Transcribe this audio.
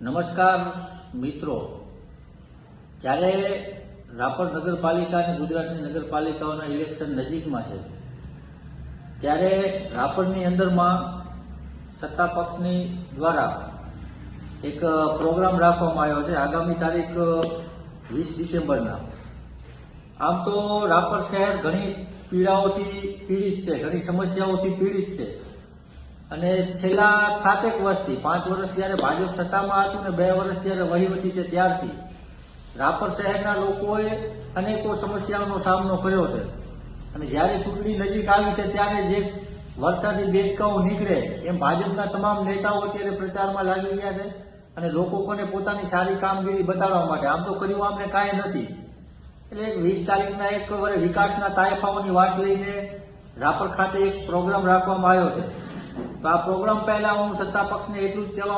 નમસ્કાર મિત્રો, જ્યારે રાપર નગરપાલિકા અને ગુજરાતની નગરપાલિકાઓના ઇલેક્શન નજીકમાં છે ત્યારે રાપરની અંદરમાં સત્તા પક્ષની દ્વારા એક પ્રોગ્રામ રાખવામાં આવ્યો છે આગામી તારીખ 20 ડિસેમ્બરના. આમ તો રાપર શહેર ઘણી પીડાઓથી પીડિત છે, ઘણી સમસ્યાઓથી પીડિત છે અને છેલ્લા 7 વર્ષથી 5 વર્ષ જ્યારે ભાજપ સત્તામાં હતું ને 2 વર્ષ જ્યારે વહીવટી છે ત્યારથી રાપર શહેરના લોકોએ અનેકો સમસ્યાઓનો સામનો કર્યો છે. અને જ્યારે ચૂંટણી નજીક આવી છે ત્યારે જે વરસાદી દેડકાઓ નીકળે એમ ભાજપના તમામ નેતાઓ અત્યારે પ્રચારમાં લાગી ગયા છે અને લોકોને પોતાની સારી કામગીરી બતાવવા માટે. આમ તો કર્યું આમને કાંઈ નથી, એટલે 20 તારીખના એક વિકાસના તાયફાઓની વાત લઈને રાપર ખાતે એક પ્રોગ્રામ રાખવામાં આવ્યો છે. તો આ પ્રોગ્રામ પહેલા હું સત્તા પક્ષને એટલું જ કહેવા